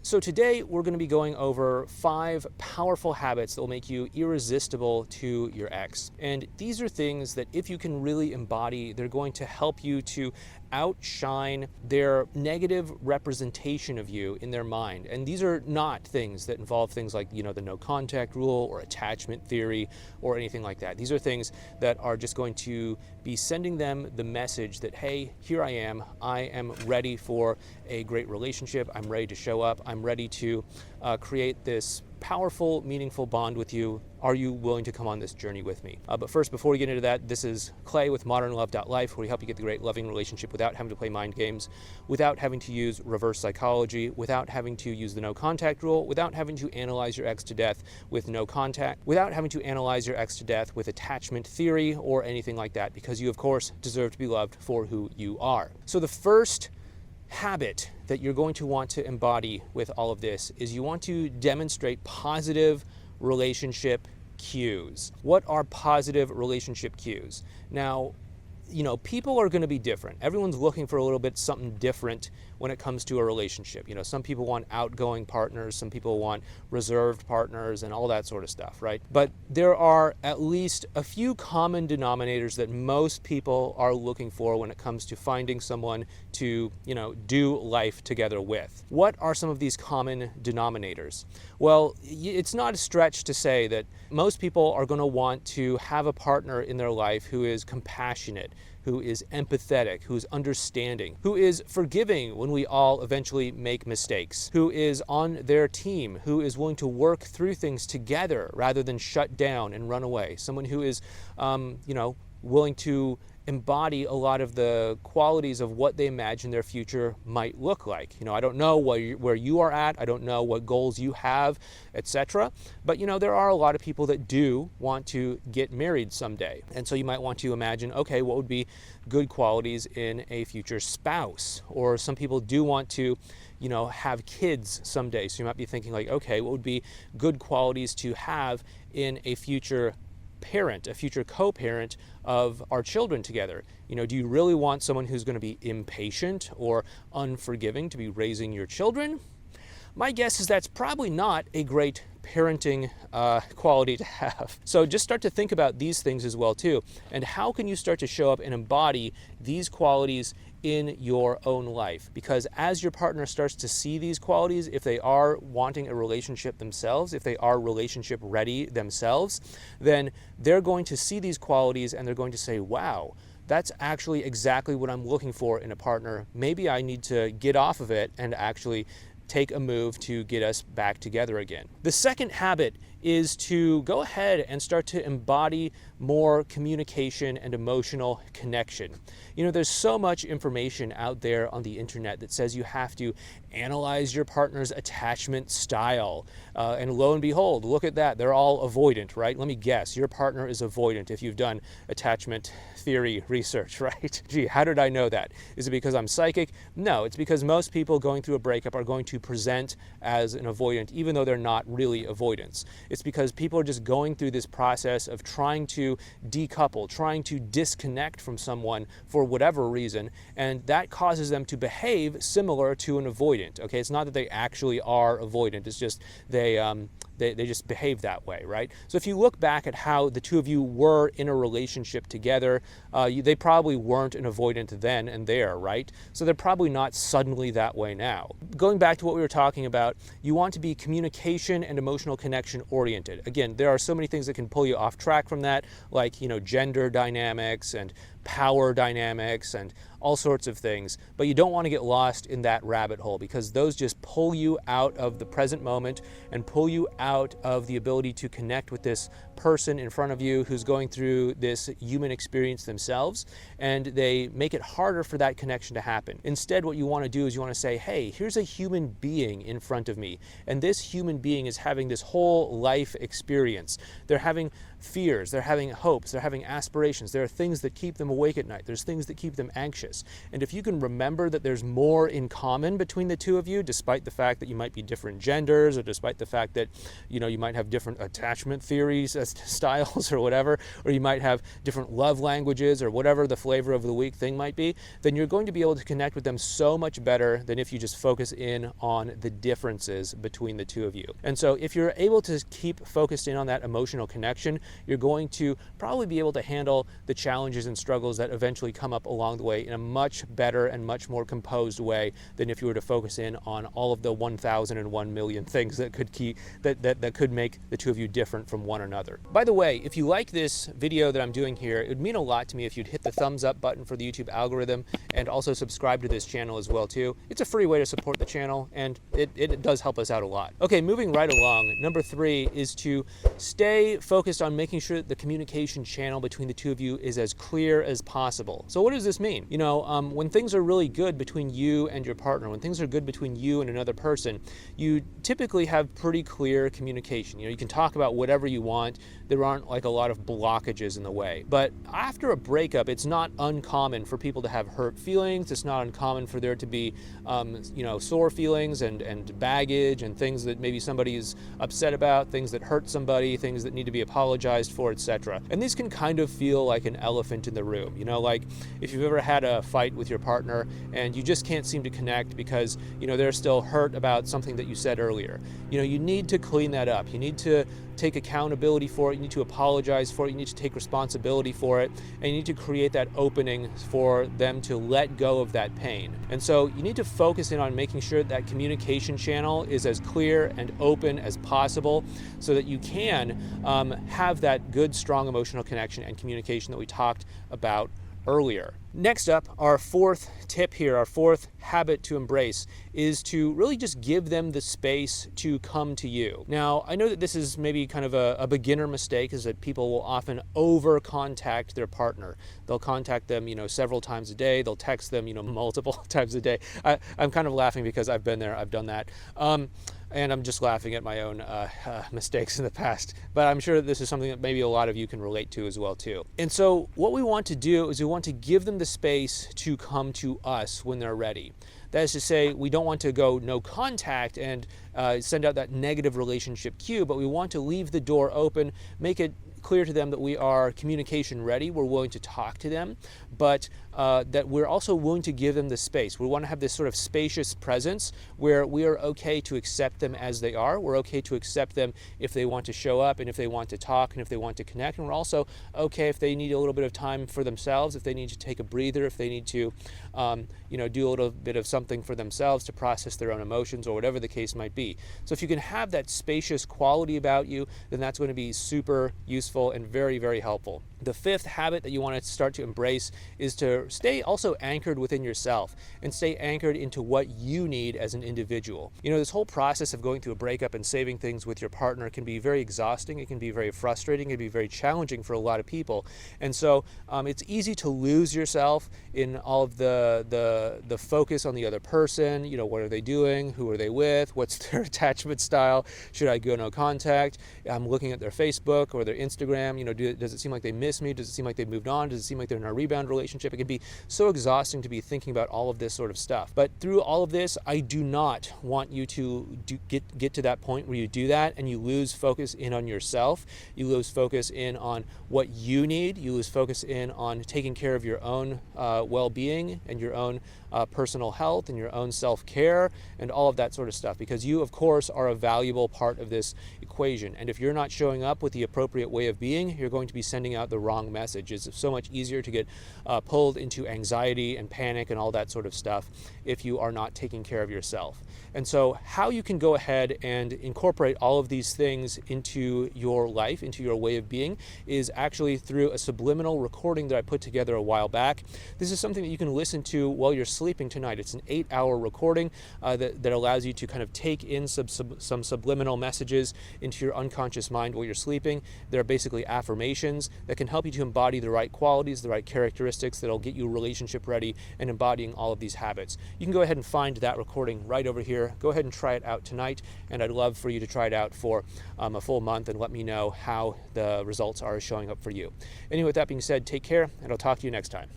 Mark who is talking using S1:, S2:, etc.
S1: So today we're going to be going over 5 powerful habits that will make you irresistible to your ex. And these are things that if you can really embody, they're going to help you to outshine their negative representation of you in their mind. And these are not things that involve things like, the no contact rule or attachment theory or anything like that. These are things that are just going to be sending them the message that, hey, here I am ready for a great relationship. I'm ready to show up. I'm ready to create this powerful, meaningful bond with you. Are you willing to come on this journey with me? But first, before we get into that, this is Clay with ModernLove.Life, where we help you get the great loving relationship without having to play mind games, without having to use reverse psychology, without having to use the no contact rule, without having to analyze your ex to death with no contact, without having to analyze your ex to death with attachment theory or anything like that, because you, of course, deserve to be loved for who you are. So the first habit that you're going to want to embody with all of this is you want to demonstrate positive relationship cues. What are positive relationship cues? Now, people are going to be different. Everyone's looking for a little bit something different when it comes to a relationship. Some people want outgoing partners, some people want reserved partners and all that sort of stuff, right? But there are at least a few common denominators that most people are looking for when it comes to finding someone to, do life together with. What are some of these common denominators? Well, it's not a stretch to say that most people are going to want to have a partner in their life who is compassionate, who is empathetic, who's understanding, who is forgiving when we all eventually make mistakes, who is on their team, who is willing to work through things together rather than shut down and run away, someone who is, willing to embody a lot of the qualities of what they imagine their future might look like. I don't know where you are at, I don't know what goals you have, etc. But there are a lot of people that do want to get married someday. And so you might want to imagine, okay, what would be good qualities in a future spouse? Or some people do want to have kids someday. So you might be thinking like, okay, what would be good qualities to have in a future parent, a future co-parent of our children together? Do you really want someone who's going to be impatient or unforgiving to be raising your children? My guess is that's probably not a great parenting quality to have. So just start to think about these things as well too. And how can you start to show up and embody these qualities in your own life? Because as your partner starts to see these qualities, if they are wanting a relationship themselves, if they are relationship ready themselves, then they're going to see these qualities and they're going to say, wow, that's actually exactly what I'm looking for in a partner. Maybe I need to get off of it and actually take a move to get us back together again. The second habit is to go ahead and start to embody more communication and emotional connection. There's so much information out there on the internet that says you have to analyze your partner's attachment style. And lo and behold, look at that. They're all avoidant, right? Let me guess, your partner is avoidant if you've done attachment theory research, right? Gee, how did I know that? Is it because I'm psychic? No, it's because most people going through a breakup are going to present as an avoidant, even though they're not really avoidants. It's because people are just going through this process of trying to decouple, trying to disconnect from someone for whatever reason, and that causes them to behave similar to an avoidant. Okay, it's not that they actually are avoidant, it's just they just behave that way, right? So if you look back at how the two of you were in a relationship together, they probably weren't an avoidant then and there, right? So they're probably not suddenly that way now. Going back to what we were talking about, you want to be communication and emotional connection oriented. Again, there are so many things that can pull you off track from that, like, gender dynamics and power dynamics and all sorts of things, but you don't want to get lost in that rabbit hole, because those just pull you out of the present moment and pull you out of the ability to connect with this person in front of you who's going through this human experience themselves, and they make it harder for that connection to happen. Instead, what you want to do is you want to say, hey, here's a human being in front of me, and this human being is having this whole life experience. They're having fears, they're having hopes, they're having aspirations, there are things that keep them awake at night, there's things that keep them anxious. And if you can remember that there's more in common between the two of you, despite the fact that you might be different genders, or despite the fact that you might have different attachment theories styles or whatever, or you might have different love languages or whatever the flavor of the week thing might be, then you're going to be able to connect with them so much better than if you just focus in on the differences between the two of you. And so if you're able to keep focused in on that emotional connection, you're going to probably be able to handle the challenges and struggles that eventually come up along the way in a much better and much more composed way than if you were to focus in on all of the 1,001 million things that could make the two of you different from one another. By the way, if you like this video that I'm doing here, it would mean a lot to me if you'd hit the thumbs up button for the YouTube algorithm and also subscribe to this channel as well too. It's a free way to support the channel, and it does help us out a lot. Okay, moving right along, number 3 is to stay focused on making sure that the communication channel between the two of you is as clear as possible. So what does this mean? You know, when things are really good between you and your partner, when things are good between you and another person, you typically have pretty clear communication. You know, you can talk about whatever you want. There aren't like a lot of blockages in the way. But after a breakup, it's not uncommon for people to have hurt feelings. It's not uncommon for there to be, you know, sore feelings and baggage and things that maybe somebody is upset about, things that hurt somebody, things that need to be apologized for, etc. And these can kind of feel like an elephant in the room. You know, like if you've ever had a fight with your partner and you just can't seem to connect because, you know, they're still hurt about something that you said earlier. You know, you need to clean that up. You need to take accountability for it. You need to apologize for it. You need to take responsibility for it. And you need to create that opening for them to let go of that pain. And so you need to focus in on making sure that communication channel is as clear and open as possible so that you can have that good, strong emotional connection and communication that we talked about earlier. Next up, our 4th tip here, our 4th habit to embrace is to really just give them the space to come to you. Now, I know that this is maybe kind of a beginner mistake, is that people will often over contact their partner. They'll contact them, you know, several times a day. They'll text them, you know, multiple times a day. I'm kind of laughing because I've been there, I've done that. And I'm just laughing at my own mistakes in the past. But I'm sure that this is something that maybe a lot of you can relate to as well too. And so what we want to do is we want to give them the space to come to us when they're ready. That is to say, we don't want to go no contact and send out that negative relationship cue, but we want to leave the door open, make it clear to them that we are communication ready, we're willing to talk to them, but that we're also willing to give them the space. We want to have this sort of spacious presence where we are okay to accept them as they are. We're okay to accept them if they want to show up and if they want to talk and if they want to connect. And we're also okay if they need a little bit of time for themselves, if they need to take a breather, if they need to you know, do a little bit of something for themselves to process their own emotions or whatever the case might be. So if you can have that spacious quality about you, then that's going to be super useful and very, very helpful. The 5th habit that you want to start to embrace is to stay also anchored within yourself and stay anchored into what you need as an individual. You know, this whole process of going through a breakup and saving things with your partner can be very exhausting. It can be very frustrating. It can be very challenging for a lot of people. And so it's easy to lose yourself in all of the focus on the other person. You know, what are they doing? Who are they with? What's their attachment style? Should I go no contact? I'm looking at their Facebook or their Instagram. You know, does it seem like they miss me? Does it seem like they've moved on? Does it seem like they're in a rebound relationship? It can be so exhausting to be thinking about all of this sort of stuff. But through all of this, I do not want you to get to that point where you do that and you lose focus in on yourself. You lose focus in on what you need. You lose focus in on taking care of your own well-being and your own personal health and your own self-care and all of that sort of stuff, because you, of course, are a valuable part of this equation. And if you're not showing up with the appropriate way of being, you're going to be sending out the wrong message. It's so much easier to get pulled into anxiety and panic and all that sort of stuff if you are not taking care of yourself. And so how you can go ahead and incorporate all of these things into your life, into your way of being, is actually through a subliminal recording that I put together a while back. This is something that you can listen to while you're sleeping tonight. It's an 8-hour recording that allows you to kind of take in some subliminal messages into your unconscious mind while you're sleeping. They're basically affirmations that can help you to embody the right qualities, the right characteristics that'll get you relationship ready and embodying all of these habits. You can go ahead and find that recording right over here. Go ahead and try it out tonight, and I'd love for you to try it out for a full month and let me know how the results are showing up for you. Anyway, with that being said, take care, and I'll talk to you next time.